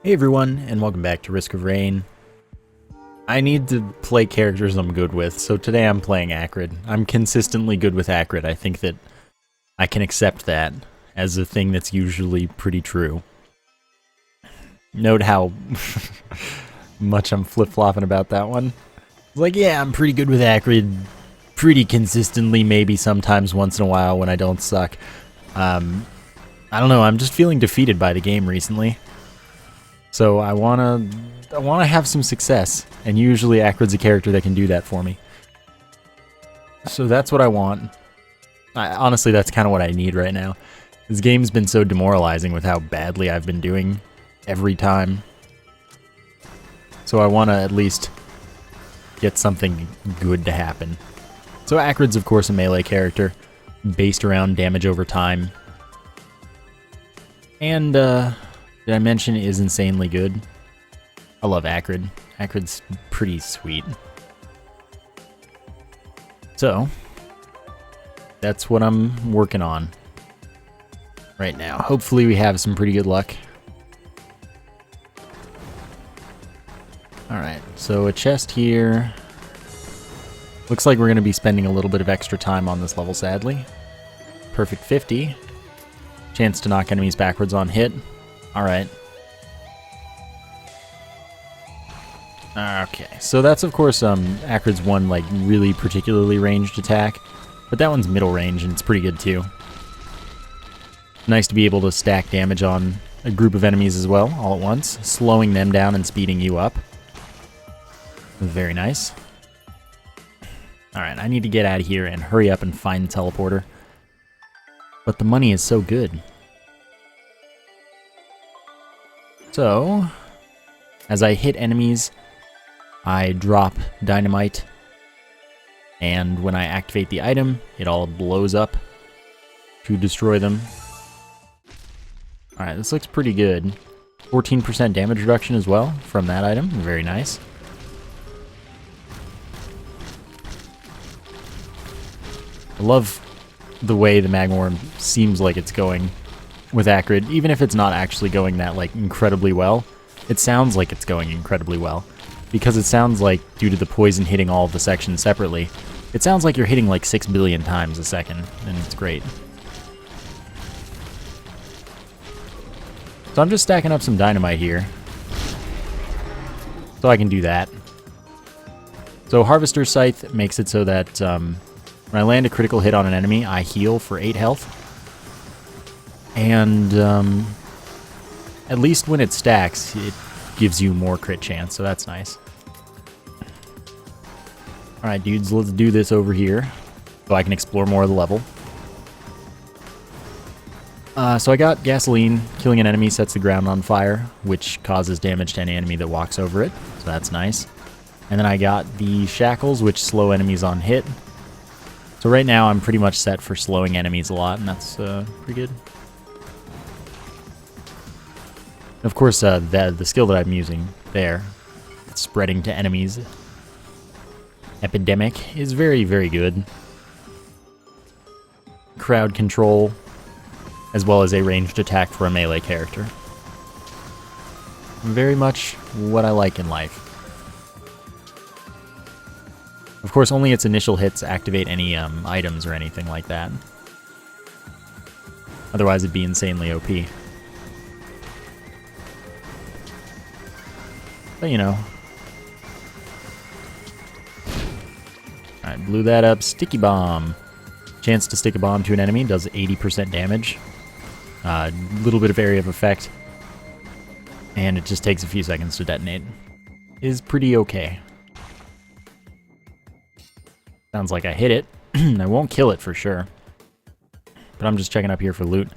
Hey everyone, and welcome back to Risk of Rain. I need to play characters I'm good with, so today I'm playing Ifrit. I'm consistently good with Ifrit. I think that I can accept that as a thing that's usually pretty true. Note how much I'm flip-flopping about that one. Like, yeah, I'm pretty good with Ifrit, pretty consistently, maybe sometimes once in a while when I don't suck. I don't know, I'm just feeling defeated by the game recently. So I wanna have some success, and usually Ifrit's a character that can do that for me. So that's what I want. Honestly, that's kind of what I need right now. This game's been so demoralizing with how badly I've been doing every time. So I want to at least get something good to happen. So Ifrit's of course a melee character, based around damage over time. And did I mention it is insanely good? I love Ifrit. Ifrit's pretty sweet. So, that's what I'm working on right now. Hopefully we have some pretty good luck. Alright, so a chest here. Looks like we're going to be spending a little bit of extra time on this level, sadly. Perfect 50. Chance to knock enemies backwards on hit. Alright. Okay, so that's of course Ifrit's one like really particularly ranged attack, but that one's middle range and it's pretty good too. Nice to be able to stack damage on a group of enemies as well, all at once, slowing them down and speeding you up. Very nice. Alright, I need to get out of here and hurry up and find the teleporter. But the money is so good. So, as I hit enemies, I drop dynamite, and when I activate the item, it all blows up to destroy them. Alright, this looks pretty good. 14% damage reduction as well from that item, very nice. I love the way the Magna Horn seems like it's going with Ifrit, even if it's not actually going that like incredibly well. It sounds like it's going incredibly well, because it sounds like, due to the poison hitting all of the sections separately, it sounds like you're hitting like 6 billion times a second, and it's great. So I'm just stacking up some dynamite here, so I can do that. So Harvester's Scythe makes it so that when I land a critical hit on an enemy, I heal for 8 health. And at least when it stacks, it gives you more crit chance, so that's nice. Alright dudes, let's do this over here, so I can explore more of the level. So I got gasoline. Killing an enemy sets the ground on fire, which causes damage to any enemy that walks over it, so that's nice. And then I got the shackles, which slow enemies on hit. So right now I'm pretty much set for slowing enemies a lot, and that's pretty good. Of course, the skill that I'm using there, spreading to enemies, Epidemic, is very, very good. Crowd control, as well as a ranged attack for a melee character. Very much what I like in life. Of course, only its initial hits activate any items or anything like that. Otherwise, it'd be insanely OP. But, you know. Alright, blew that up. Sticky Bomb. Chance to stick a bomb to an enemy does 80% damage. Little bit of area of effect. And it just takes a few seconds to detonate. Is pretty okay. Sounds like I hit it. I won't kill it for sure. But I'm just checking up here for loot.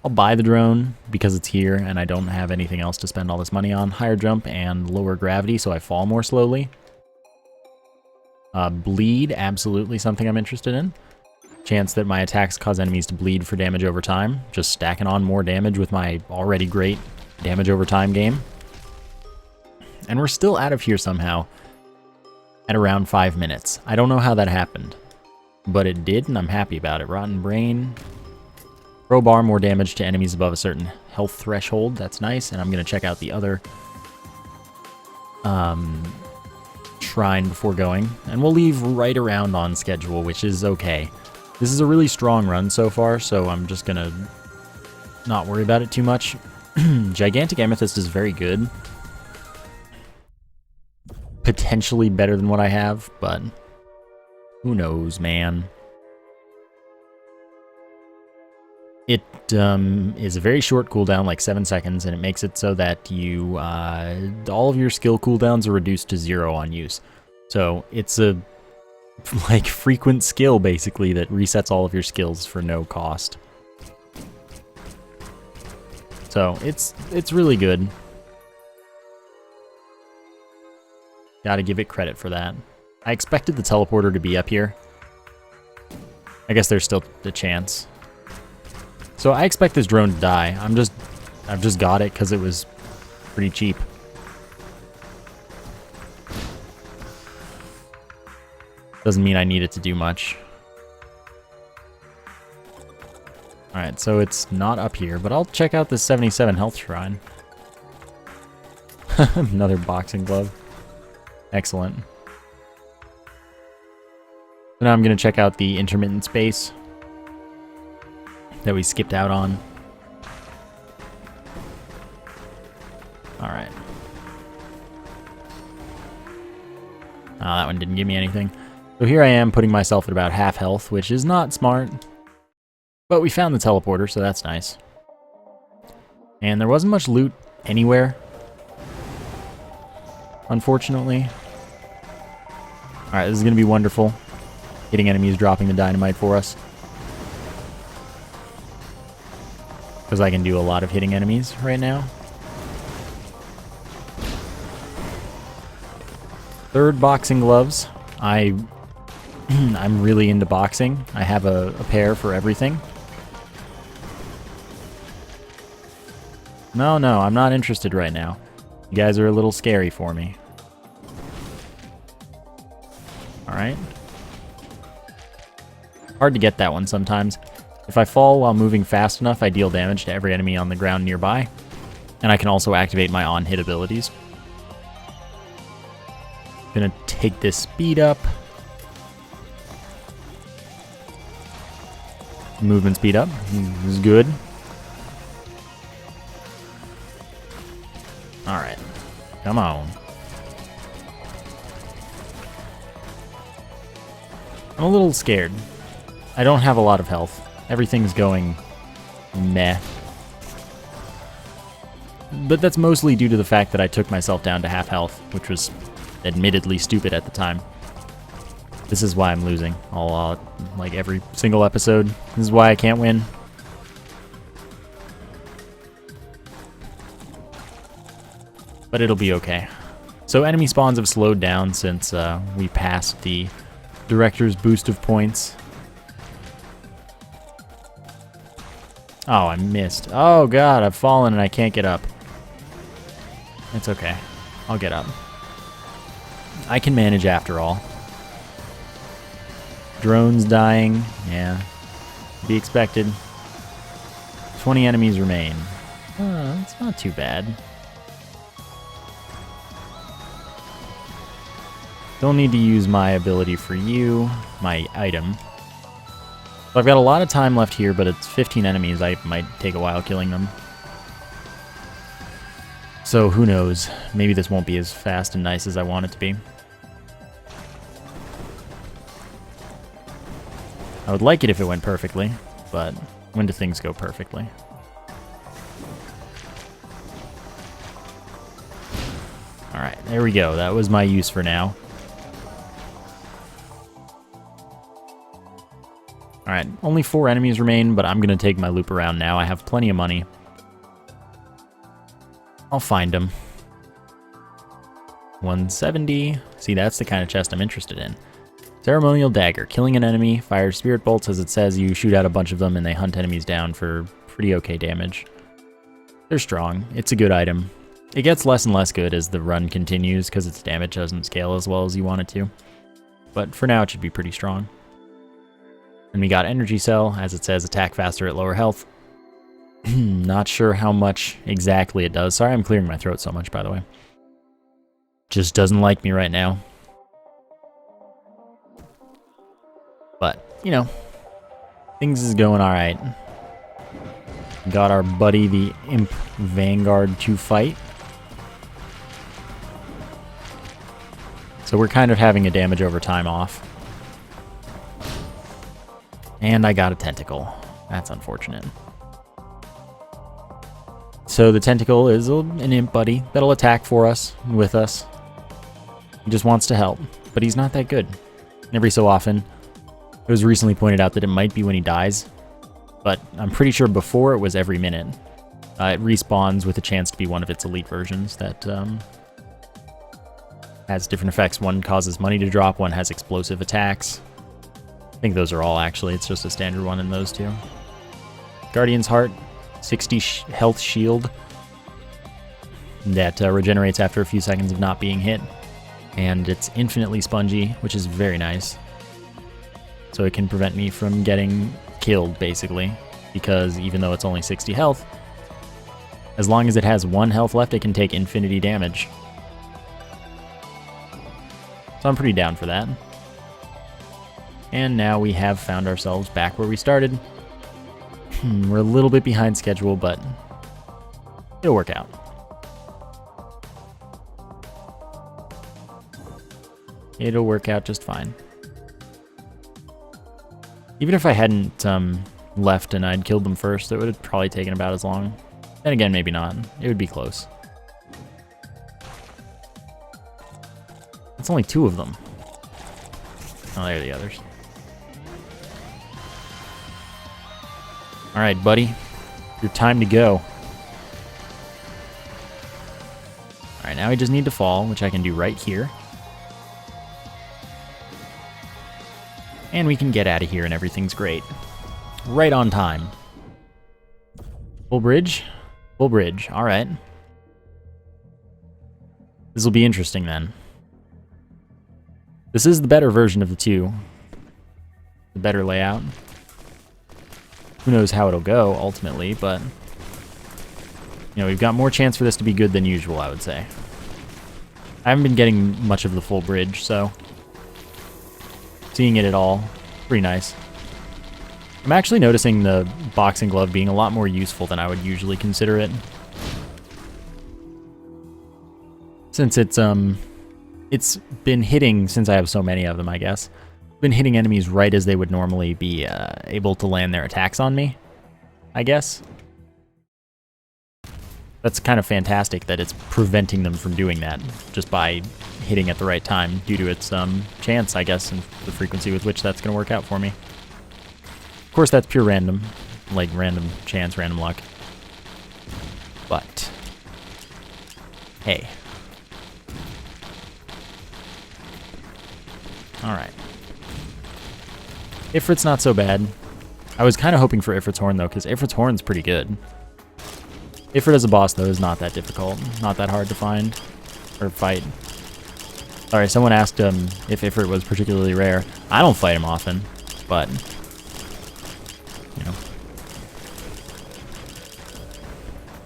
I'll buy the drone because it's here and I don't have anything else to spend all this money on. Higher jump and lower gravity, so I fall more slowly. Bleed, absolutely something I'm interested in. Chance that my attacks cause enemies to bleed for damage over time. Just stacking on more damage with my already great damage over time game. And we're still out of here somehow at around 5 minutes. I don't know how that happened, but it did, and I'm happy about it. Rotten Brain. Crowbar, more damage to enemies above a certain health threshold. That's nice. And I'm going to check out the other shrine before going. And we'll leave right around on schedule, which is okay. This is a really strong run so far, so I'm just going to not worry about it too much. Gigantic Amethyst is very good. Potentially better than what I have, but who knows, man. It is a very short cooldown, like 7 seconds, and it makes it so that you all of your skill cooldowns are reduced to 0 on use. So it's a like frequent skill basically that resets all of your skills for no cost. So it's really good. Gotta give it credit for that. I expected the teleporter to be up here. I guess there's still a chance. So I expect this drone to die. I've just got it because it was pretty cheap. Doesn't mean I need it to do much. Alright, so it's not up here, but I'll check out this 77 health shrine. Another boxing glove. Excellent. So now I'm going to check out the intermittent space that we skipped out on. Alright. Oh, that one didn't give me anything. So here I am putting myself at about half health, which is not smart. But we found the teleporter, so that's nice. And there wasn't much loot anywhere, unfortunately. Alright, this is going to be wonderful. Hitting enemies, dropping the dynamite for us. Because I can do a lot of hitting enemies right now. Third, boxing gloves. I'm really into boxing. I have a pair for everything. No, I'm not interested right now. You guys are a little scary for me. Alright. Hard to get that one sometimes. If I fall while moving fast enough, I deal damage to every enemy on the ground nearby. And I can also activate my on-hit abilities. Gonna take this speed up. Movement speed up. This is good. Alright. Come on. I'm a little scared. I don't have a lot of health. Everything's going meh. But that's mostly due to the fact that I took myself down to half health, which was admittedly stupid at the time. This is why I'm losing like every single episode. This is why I can't win. But it'll be okay. So enemy spawns have slowed down since we passed the director's boost of points. Oh, I missed. Oh god, I've fallen and I can't get up. It's okay. I'll get up. I can manage after all. Drones dying. Yeah. Be expected. 20 enemies remain. It's not too bad. Don't need to use my ability for you, my item. So I've got a lot of time left here, but it's 15 enemies. I might take a while killing them. So who knows? Maybe this won't be as fast and nice as I want it to be. I would like it if it went perfectly, but when do things go perfectly? Alright, there we go. That was my use for now. Alright, only 4 enemies remain, but I'm going to take my loop around now. I have plenty of money. I'll find them. 170. See, that's the kind of chest I'm interested in. Ceremonial Dagger. Killing an enemy, fires spirit bolts as it says. You shoot out a bunch of them and they hunt enemies down for pretty okay damage. They're strong. It's a good item. It gets less and less good as the run continues because its damage doesn't scale as well as you want it to. But for now it should be pretty strong. And we got Energy Cell, as it says, attack faster at lower health. Not sure how much exactly it does. Sorry I'm clearing my throat so much, by the way. Just doesn't like me right now. But, you know, things is going alright. Got our buddy, the Imp Vanguard, to fight. So we're kind of having a damage over time off. And I got a tentacle. That's unfortunate. So the tentacle is an imp buddy that'll attack for us, with us. He just wants to help, but he's not that good. Every so often, it was recently pointed out that it might be when he dies, but I'm pretty sure before it was every minute. It respawns with a chance to be one of its elite versions that has different effects. One causes money to drop, one has explosive attacks. I think those are all actually, it's just a standard one in those two. Guardian's Heart, 60 health shield that regenerates after a few seconds of not being hit. And it's infinitely spongy, which is very nice. So it can prevent me from getting killed, basically, because even though it's only 60 health, as long as it has 1 health left, it can take infinity damage. So I'm pretty down for that. And now we have found ourselves back where we started. We're a little bit behind schedule, but it'll work out. It'll work out just fine. Even if I hadn't left and I'd killed them first, it would have probably taken about as long. Then again, maybe not. It would be close. It's only 2 of them. Oh, there are the others. Alright, buddy. Your time to go. Alright, now we just need to fall, which I can do right here. And we can get out of here and everything's great. Right on time. Full bridge? Full bridge. Alright. This will be interesting then. This is the better version of the two. The better layout. Who knows how it'll go ultimately, but you know, we've got more chance for this to be good than usual, I would say. I haven't been getting much of the full bridge, so seeing it at all, pretty nice. I'm actually noticing the boxing glove being a lot more useful than I would usually consider it. Since it's been hitting, since I have so many of them, I guess, been hitting enemies right as they would normally be able to land their attacks on me, I guess. That's kind of fantastic that it's preventing them from doing that just by hitting at the right time due to its chance, I guess, and the frequency with which that's going to work out for me. Of course, that's pure random, like random chance, random luck. But, hey. Alright. Ifrit's not so bad. I was kind of hoping for Ifrit's Horn, though, because Ifrit's Horn's pretty good. Ifrit as a boss, though, is not that difficult. Not that hard to find or fight. Sorry, someone asked if Ifrit was particularly rare. I don't fight him often, but, you know.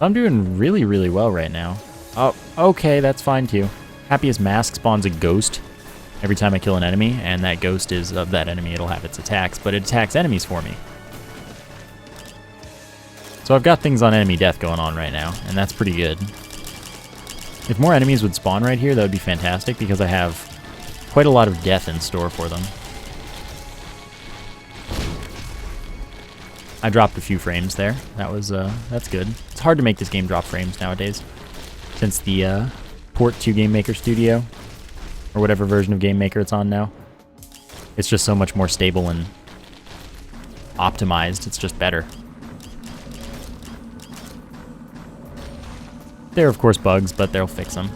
I'm doing really, really well right now. Oh, okay, that's fine, too. Happiest Mask spawns a ghost every time I kill an enemy, and that ghost is of that enemy. It'll have its attacks, but it attacks enemies for me. So I've got things on enemy death going on right now, and that's pretty good. If more enemies would spawn right here, that would be fantastic, because I have quite a lot of death in store for them. I dropped a few frames there. That was, that's good. It's hard to make this game drop frames nowadays, since the port to Game Maker Studio, or whatever version of Game Maker it's on now. It's just so much more stable and optimized. It's just better. There are, of course, bugs, but they'll fix them.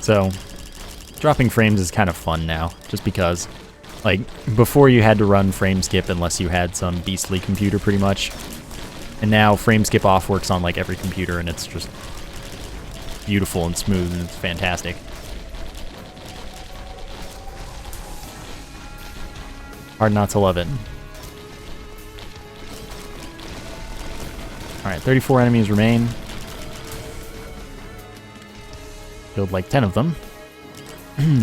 So, dropping frames is kind of fun now, just because, like, before you had to run frame skip unless you had some beastly computer, pretty much. And now frame skip off works on, like, every computer, and it's just beautiful and smooth, and it's fantastic. Hard not to love it. Alright, 34 enemies remain. Killed like 10 of them.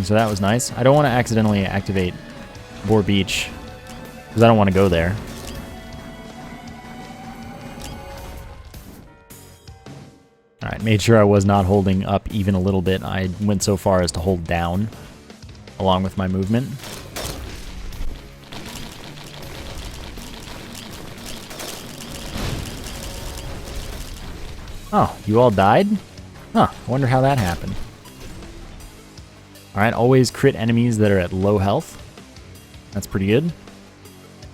So that was nice. I don't want to accidentally activate Boar Beach, because I don't want to go there. Alright, made sure I was not holding up even a little bit. I went so far as to hold down along with my movement. Oh, you all died? Huh, I wonder how that happened. Alright, always crit enemies that are at low health. That's pretty good.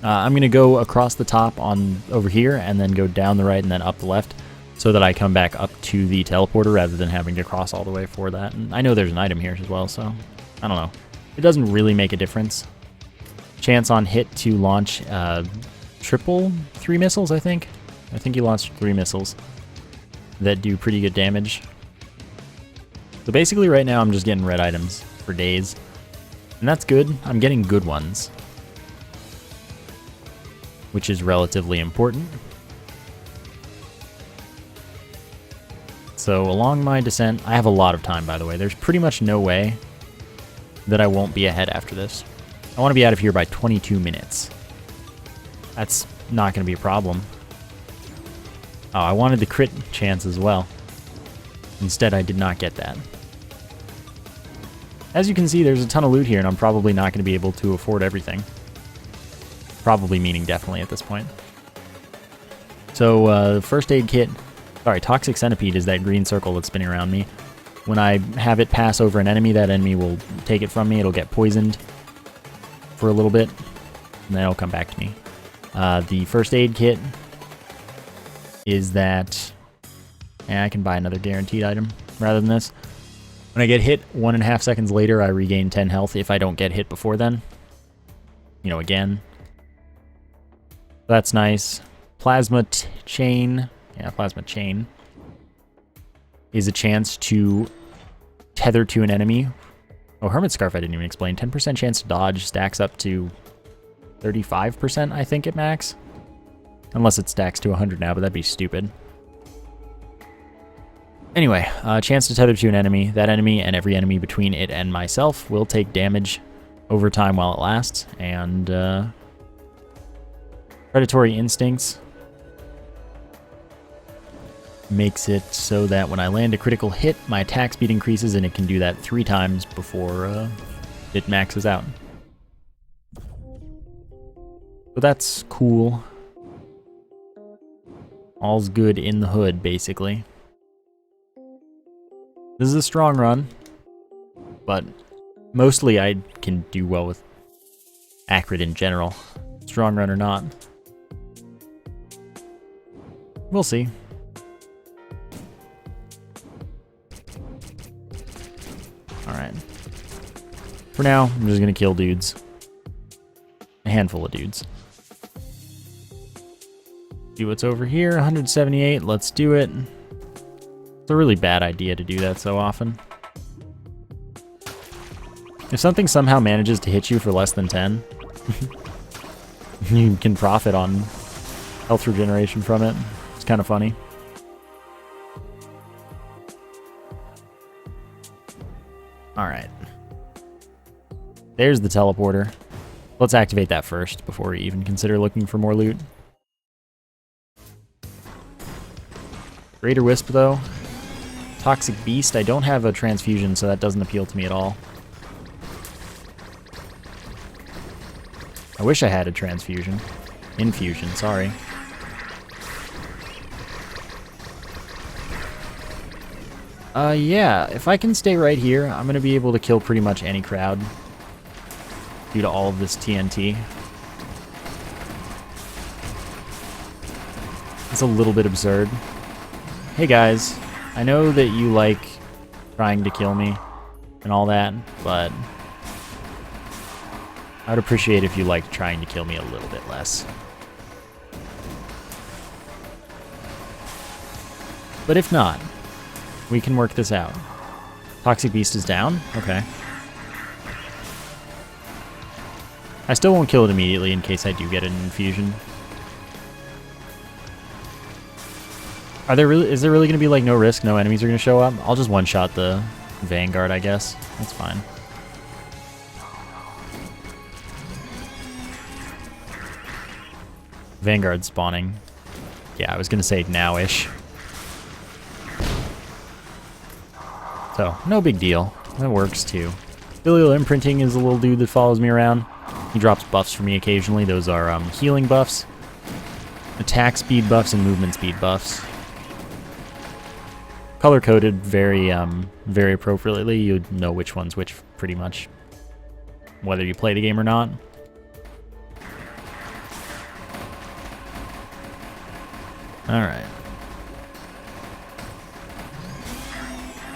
I'm going to go across the top on over here and then go down the right and then up the left so that I come back up to the teleporter rather than having to cross all the way for that. And I know there's an item here as well, so I don't know. It doesn't really make a difference. Chance on hit to launch triple 3 missiles, I think. I think he launched 3 missiles that do pretty good damage. So basically right now I'm just getting red items for days. And that's good. I'm getting good ones, which is relatively important. So along my descent, I have a lot of time, by the way. There's pretty much no way that I won't be ahead after this. I want to be out of here by 22 minutes. That's not going to be a problem. Oh, I wanted the crit chance as well. Instead, I did not get that. As you can see, there's a ton of loot here, and I'm probably not going to be able to afford everything. Probably meaning definitely at this point. So, first aid kit. Sorry, Toxic Centipede is that green circle that's spinning around me. When I have it pass over an enemy, that enemy will take it from me. It'll get poisoned for a little bit, and then it'll come back to me. The first aid kit is that... I can buy another guaranteed item rather than this. When I get hit 1.5 seconds later, I regain 10 health if I don't get hit before then. You know, again. That's nice. Plasma Chain. Yeah, Plasma Chain is a chance to tether to an enemy. Oh, Hermit Scarf I didn't even explain. 10% chance to dodge stacks up to 35%, I think, at max. Unless it stacks to 100 now, but that'd be stupid. Anyway, chance to tether to an enemy. That enemy and every enemy between it and myself will take damage over time while it lasts. And Predatory Instincts makes it so that when I land a critical hit, my attack speed increases, and it can do that 3 times before it maxes out. So that's cool. All's good in the hood, basically. This is a strong run, but mostly I can do well with Acrid in general. Strong run or not. We'll see. Alright. For now, I'm just gonna kill dudes. A handful of dudes. See what's over here, 178, let's do it. It's a really bad idea to do that so often. If something somehow manages to hit you for less than 10, you can profit on health regeneration from it. It's kind of funny. Alright. There's the teleporter. Let's activate that first before we even consider looking for more loot. Greater Wisp, though. Toxic Beast. I don't have a transfusion, so that doesn't appeal to me at all. I wish I had a transfusion. Infusion, sorry. Yeah, if I can stay right here, I'm going to be able to kill pretty much any crowd due to all of this TNT. It's a little bit absurd. Hey guys, I know that you like trying to kill me and all that, but I would appreciate if you liked trying to kill me a little bit less. But if not, we can work this out. Toxic Beast is down? Okay. I still won't kill it immediately in case I do get an infusion. Is there really gonna be like no risk, no enemies are gonna show up? I'll just one-shot the Vanguard, I guess. That's fine. Vanguard spawning. Yeah, I was gonna say now-ish. So, no big deal. That works too. Filial Imprinting is a little dude that follows me around. He drops buffs for me occasionally. Those are healing buffs, attack speed buffs, and movement speed buffs. Color-coded very appropriately. You'd know which one's which pretty much, whether you play the game or not. Alright.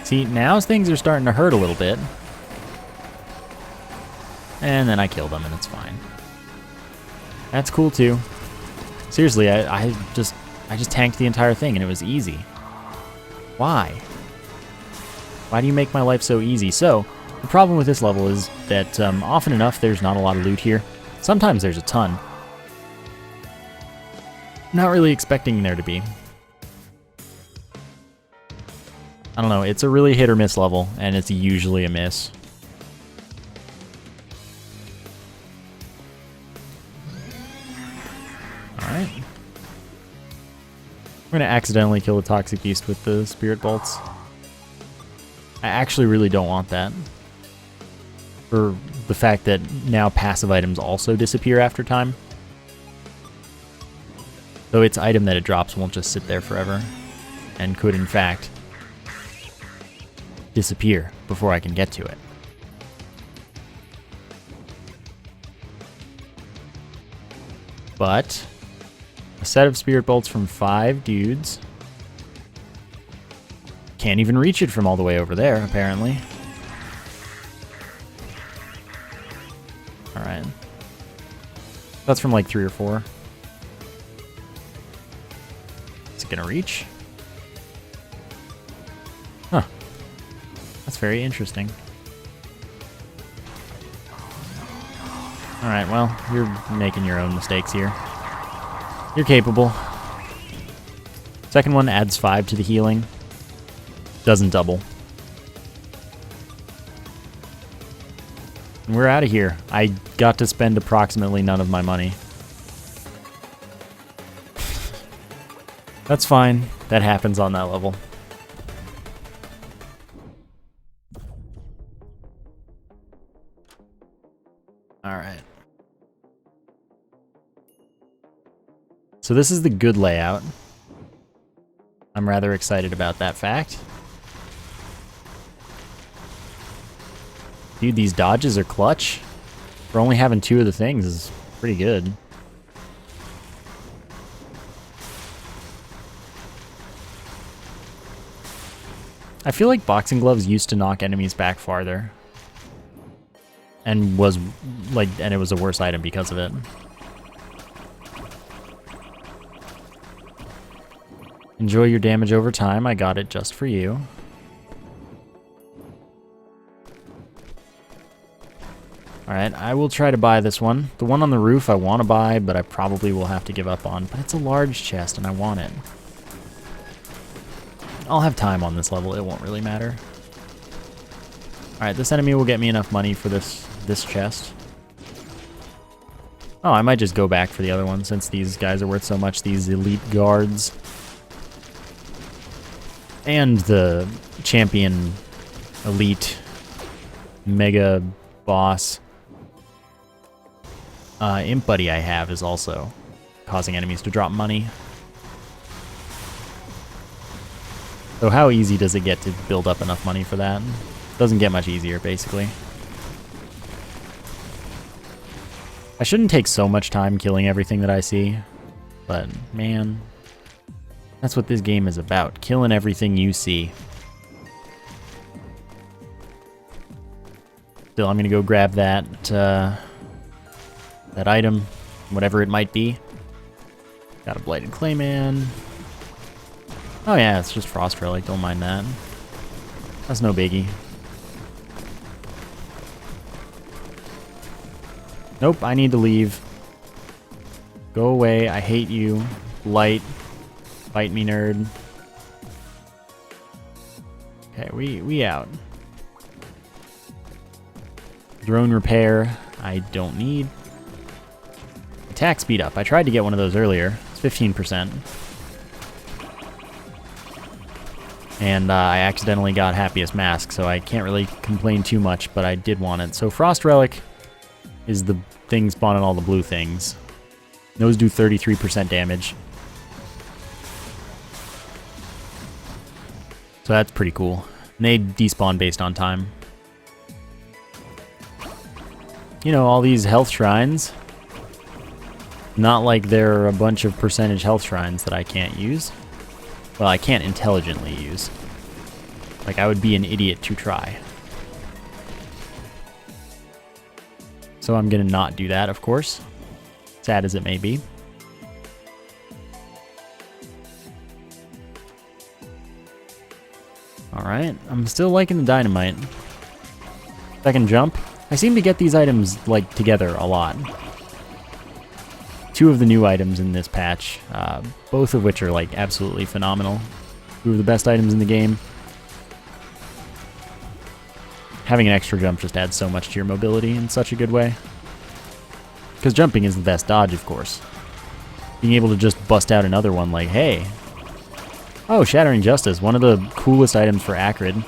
See, now things are starting to hurt a little bit. And then I kill them and it's fine. That's cool too. Seriously, I just tanked the entire thing and it was easy. Why? Why do you make my life so easy? So, the problem with this level is that often enough there's not a lot of loot here. Sometimes there's a ton. Not really expecting there to be. I don't know, it's a really hit or miss level, and it's usually a miss. Alright. We're gonna accidentally kill a Toxic Beast with the Spirit Bolts. I actually really don't want that. For the fact that now passive items also disappear after time. Though its item that it drops won't just sit there forever, and could in fact disappear before I can get to it. But a set of Spirit Bolts from 5 dudes. Can't even reach it from all the way over there, apparently. Alright. That's from like 3 or 4. Is it gonna reach? Huh. That's very interesting. Alright, well, you're making your own mistakes here. You're capable. Second one adds 5 to the healing. Doesn't double. And we're out of here. I got to spend approximately none of my money. That's fine. That happens on that level. Alright. So this is the good layout. I'm rather excited about that fact. Dude, these dodges are clutch. For only having 2 of the things is pretty good. I feel like boxing gloves used to knock enemies back farther. And it was a worse item because of it. Enjoy your damage over time. I got it just for you. Alright, I will try to buy this one. The one on the roof I want to buy, but I probably will have to give up on. But it's a large chest and I want it. I'll have time on this level. It won't really matter. Alright, this enemy will get me enough money for this chest. Oh, I might just go back for the other one since these guys are worth so much. These elite guards. And the champion elite mega boss Imp buddy I have is also causing enemies to drop money. So how easy does it get to build up enough money for that? Doesn't get much easier, basically. I shouldn't take so much time killing everything that I see, but man, that's what this game is about, killing everything you see. Still, I'm gonna go grab that that item, whatever it might be. Got a Blighted Clay Man. Oh yeah, it's just Frost Relic, don't mind that. That's no biggie. Nope, I need to leave. Go away, I hate you. Light. Bite me, nerd. Okay, we out. Drone repair, I don't need. Attack speed up. I tried to get one of those earlier. It's 15%. And I accidentally got Happiest Mask, so I can't really complain too much, but I did want it. So Frost Relic is the thing spawning all the blue things. Those do 33% damage. So that's pretty cool. And they despawn based on time. You know, all these health shrines. Not like there are a bunch of percentage health shrines that I can't use. Well, I can't intelligently use. Like, I would be an idiot to try. So I'm gonna not do that, of course. Sad as it may be. Alright, I'm still liking the dynamite. If I can jump. I seem to get these items, like, together a lot. 2 of the new items in this patch, both of which are, like, absolutely phenomenal. 2 of the best items in the game. Having an extra jump just adds so much to your mobility in such a good way. Because jumping is the best dodge, of course. Being able to just bust out another one like, hey. Oh, Shattering Justice, one of the coolest items for Acrid.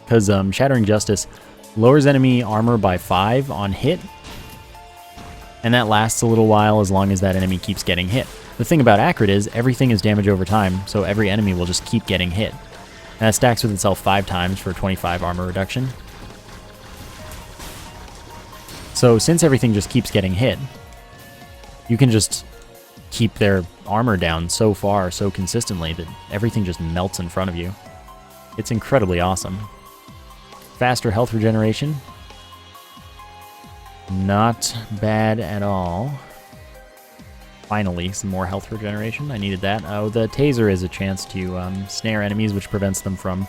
Because Shattering Justice lowers enemy armor by 5 on hit. And that lasts a little while as long as that enemy keeps getting hit. The thing about Acrid is everything is damage over time, so every enemy will just keep getting hit. And that stacks with itself 5 times for 25 armor reduction. So since everything just keeps getting hit, you can just keep their armor down so far, so consistently, that everything just melts in front of you. It's incredibly awesome. Faster health regeneration. Not bad at all. Finally, some more health regeneration. I needed that. Oh, the taser is a chance to snare enemies, which prevents them from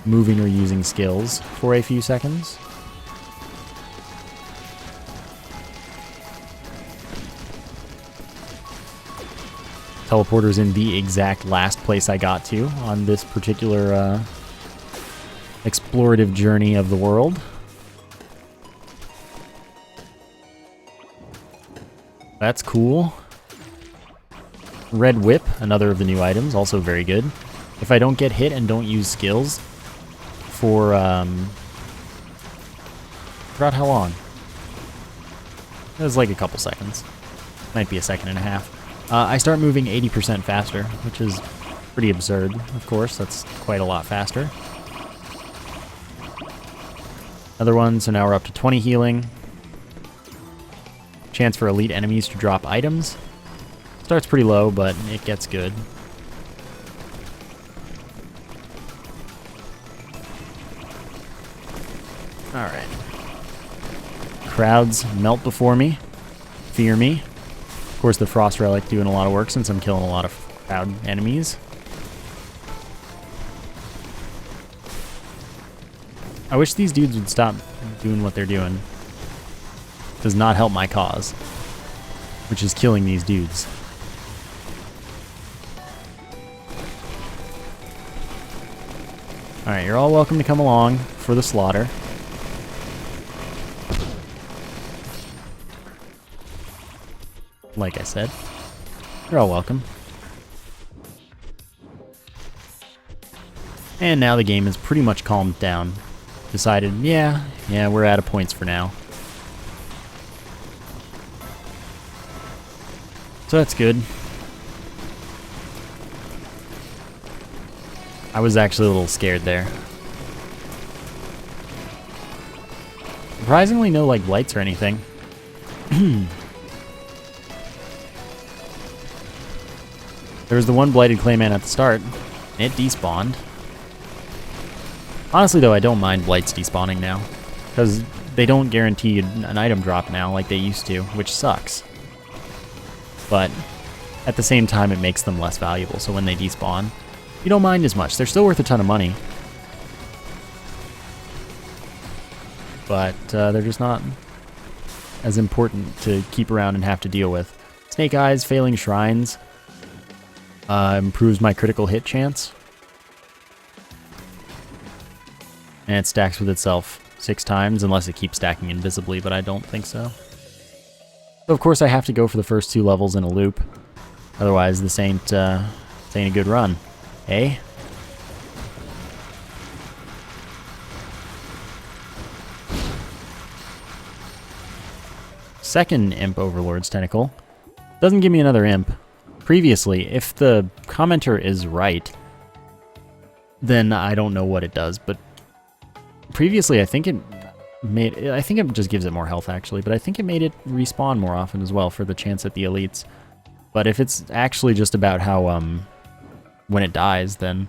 moving or using skills for a few seconds. Teleporter's in the exact last place I got to on this particular explorative journey of the world. That's cool. Red Whip, another of the new items, also very good. If I don't get hit and don't use skills for, forgot how long. It was like a couple seconds. Might be a second and a half. I start moving 80% faster, which is pretty absurd, of course. That's quite a lot faster. Another one, so now we're up to 20 healing. Chance for elite enemies to drop items. Starts pretty low, but it gets good. Alright. Crowds melt before me. Fear me. Of course, the Frost Relic doing a lot of work since I'm killing a lot of crowd enemies. I wish these dudes would stop doing what they're doing. Does not help my cause, which is killing these dudes. Alright, you're all welcome to come along for the slaughter. Like I said, you're all welcome. And now the game is pretty much calmed down. Decided, yeah, we're out of points for now. So that's good. I was actually a little scared there. Surprisingly, no, like, lights or anything. There was the one Blighted Clay Man at the start, and it despawned. Honestly, though, I don't mind blights despawning now, because they don't guarantee an item drop now like they used to, which sucks. But at the same time, it makes them less valuable, so when they despawn, you don't mind as much. They're still worth a ton of money. But they're just not as important to keep around and have to deal with. Snake Eyes, Failing Shrines, improves my critical hit chance. And it stacks with itself 6 times, unless it keeps stacking invisibly, but I don't think so. So of course I have to go for the first 2 levels in a loop. Otherwise this ain't a good run. Eh? Second Imp Overlord's tentacle. Doesn't give me another imp. Previously, if the commenter is right, then I don't know what it does, but previously I think it just gives it more health actually, but I think it made it respawn more often as well for the chance at the elites. But if it's actually just about how when it dies, then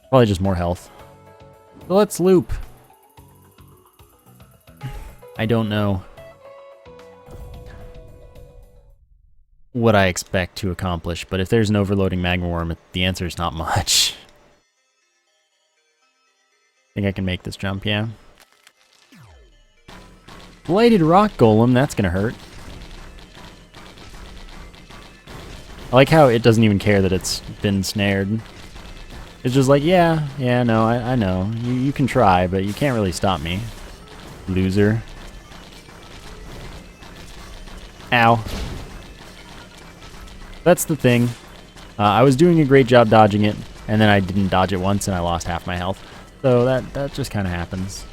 probably just more health. So let's loop. I don't know what I expect to accomplish, but if there's an overloading Magma Worm, the answer is not much. I think I can make this jump, yeah. Blighted Rock Golem, that's gonna hurt. I like how it doesn't even care that it's been snared. It's just like, yeah, no, I know. You can try, but you can't really stop me. Loser. Ow. That's the thing. I was doing a great job dodging it, and then I didn't dodge it once and I lost half my health. So that just kind of happens.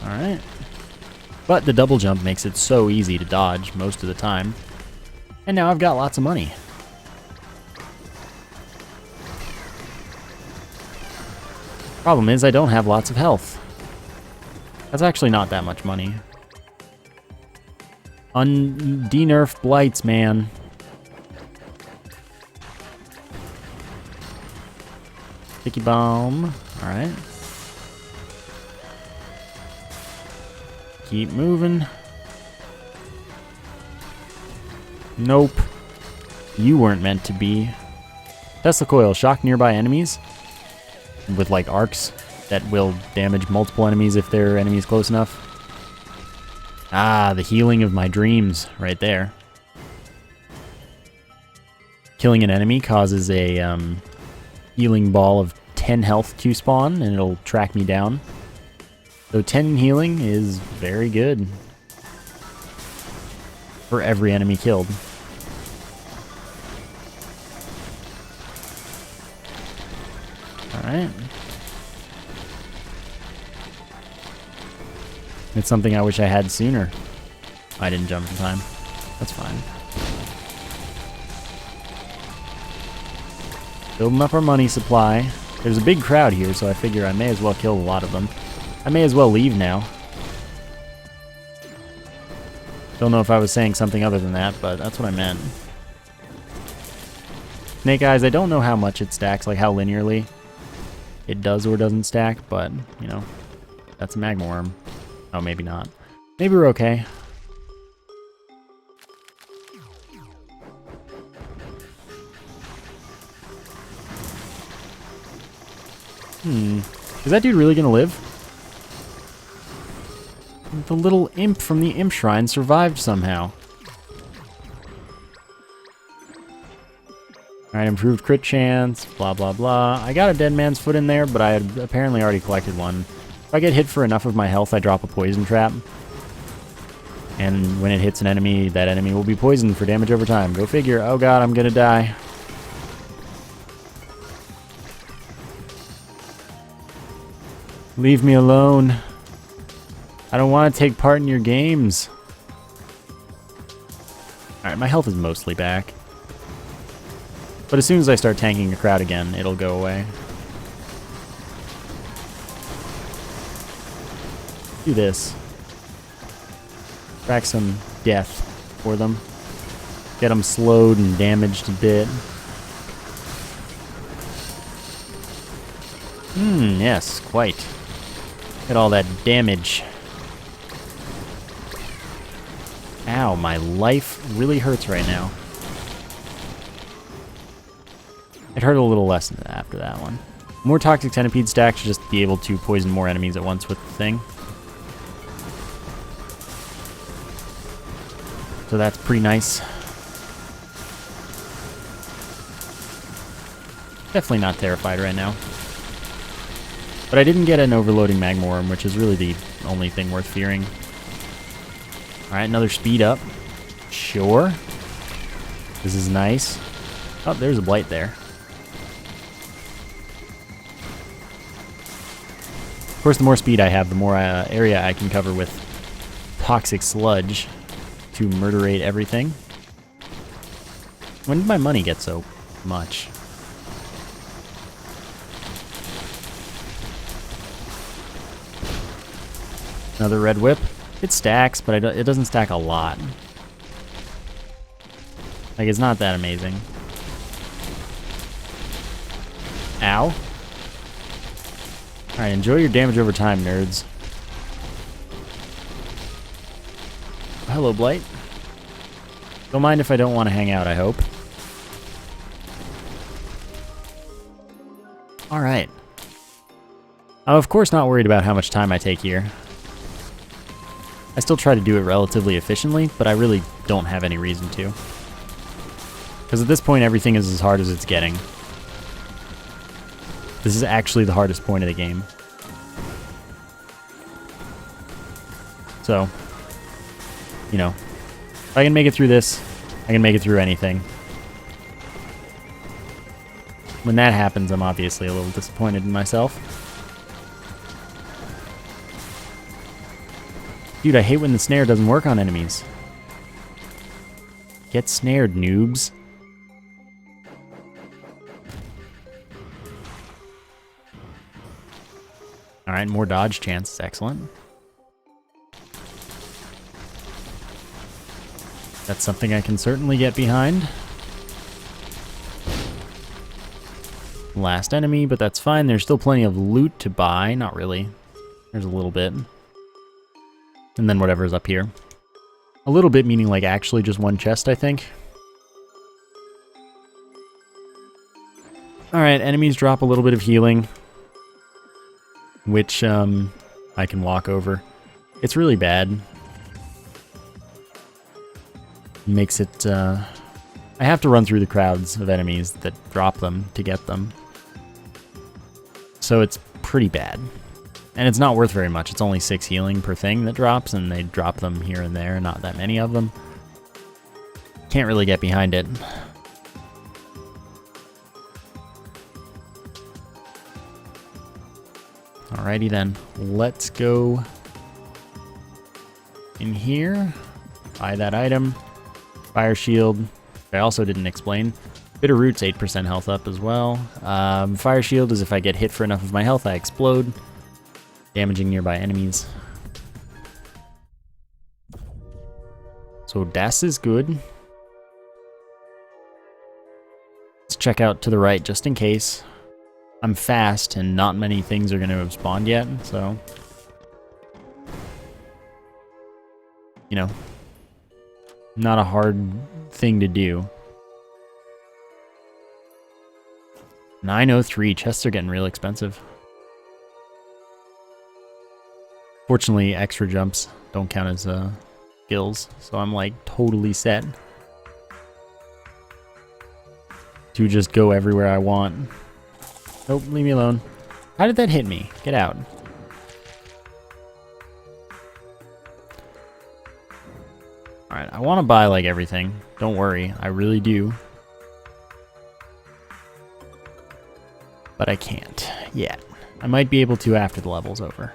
Alright. But the double jump makes it so easy to dodge most of the time. And now I've got lots of money. Problem is I don't have lots of health. That's actually not that much money. De-nerf blights, man. Sticky bomb. Alright. Keep moving. Nope. You weren't meant to be. Tesla coil. Shock nearby enemies with like arcs that will damage multiple enemies if their enemies close enough. Ah, the healing of my dreams right there. Killing an enemy causes a healing ball of 10 health to spawn, and it'll track me down. So 10 healing is very good for every enemy killed. Alright. It's something I wish I had sooner. I didn't jump in time. That's fine. Building up our money supply. There's a big crowd here, so I figure I may as well kill a lot of them. I may as well leave now. Don't know if I was saying something other than that, but that's what I meant. Snake Eyes, I don't know how much it stacks, like how linearly it does or doesn't stack, but, you know, that's a Magma Worm. Oh, maybe not. Maybe we're okay. Is that dude really gonna live? The little imp from the Imp Shrine survived somehow. Alright, improved crit chance, blah blah blah. I got a Dead Man's Foot in there, but I had apparently already collected one. If I get hit for enough of my health, I drop a poison trap. And when it hits an enemy, that enemy will be poisoned for damage over time. Go figure. Oh god, I'm gonna die. Leave me alone. I don't want to take part in your games. Alright, my health is mostly back. But as soon as I start tanking a crowd again, it'll go away. Do this. Track some death for them. Get them slowed and damaged a bit. Yes, quite. Get all that damage. Ow, my life really hurts right now. It hurt a little less after that one. More Toxic Centipede stacks just to be able to poison more enemies at once with the thing. So that's pretty nice. Definitely not terrified right now. But I didn't get an overloading Magma Horn, which is really the only thing worth fearing. Alright, another speed up. Sure. This is nice. Oh, there's a Blight there. Of course, the more speed I have, the more area I can cover with Toxic Sludge to murderate everything. When did my money get so much? Another red whip. It stacks, but it doesn't stack a lot. Like, it's not that amazing. Ow. Alright, enjoy your damage over time, nerds. Oh, hello, Blight. Don't mind if I don't want to hang out, I hope. Alright. I'm of course not worried about how much time I take here. I still try to do it relatively efficiently, but I really don't have any reason to. Because at this point, everything is as hard as it's getting. This is actually the hardest point of the game. So, you know, if I can make it through this, I can make it through anything. When that happens, I'm obviously a little disappointed in myself. Dude, I hate when the snare doesn't work on enemies. Get snared, noobs. Alright, more dodge chances. Excellent. That's something I can certainly get behind. Last enemy, but that's fine. There's still plenty of loot to buy. Not really. There's a little bit. And then whatever's up here. A little bit meaning like actually just one chest, I think. Alright, enemies drop a little bit of healing. Which I can walk over. It's really bad. Makes it... I have to run through the crowds of enemies that drop them to get them. So it's pretty bad. And it's not worth very much. It's only 6 healing per thing that drops, and they drop them here and there, not that many of them. Can't really get behind it. Alrighty then, let's go in here, buy that item, fire shield, I also didn't explain. Bitter Root's 8% health up as well. Fire shield is if I get hit for enough of my health, I explode, damaging nearby enemies. So das is good. Let's check out to the right just in case. I'm fast and not many things are going to have spawned yet, so... You know, not a hard thing to do. 903, chests are getting real expensive. Fortunately, extra jumps don't count as skills, so I'm like totally set to just go everywhere I want. Nope, leave me alone. How did that hit me? Get out. Alright, I want to buy like everything. Don't worry, I really do. But I can't yet. I might be able to after the level's over.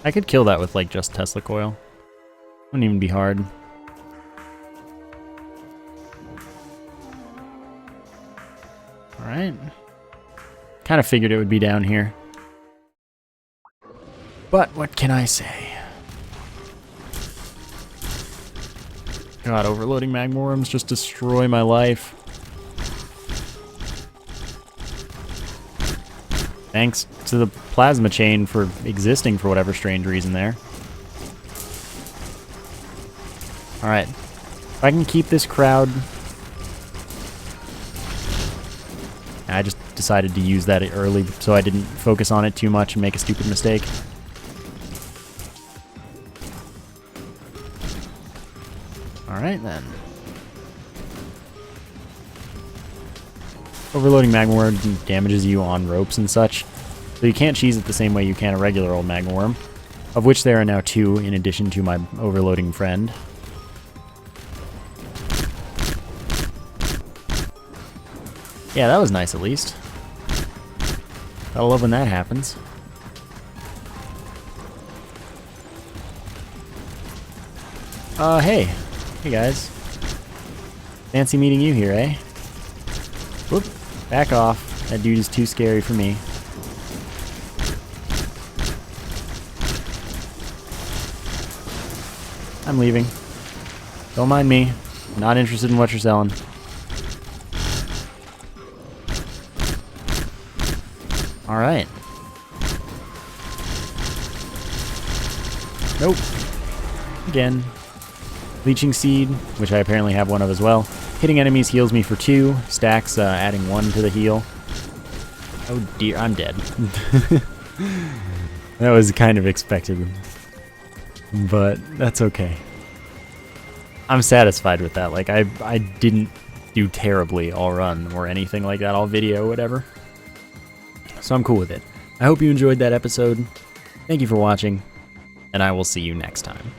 I could kill that with like just Tesla coil. Wouldn't even be hard. Alright. Kind of figured it would be down here. But what can I say? God, overloading Magma Worms just destroy my life. Thanks to the plasma chain for existing for whatever strange reason there. Alright. If I can keep this crowd... I just decided to use that early so I didn't focus on it too much and make a stupid mistake. Alright then. Overloading Magma Worm damages you on ropes and such, so you can't cheese it the same way you can a regular old Magma Worm, of which there are now 2 in addition to my overloading friend. Yeah, that was nice at least. I love when that happens. Hey. Hey, guys. Fancy meeting you here, eh? Whoop. Back off. That dude is too scary for me. I'm leaving. Don't mind me. Not interested in what you're selling. Alright. Nope. Again. Leeching Seed, which I apparently have 1 of as well. Hitting enemies heals me for 2. Stacks adding 1 to the heal. Oh dear, I'm dead. That was kind of expected. But that's okay. I'm satisfied with that. Like, I didn't do terribly all run or anything like that, all video, whatever. So I'm cool with it. I hope you enjoyed that episode. Thank you for watching, and I will see you next time.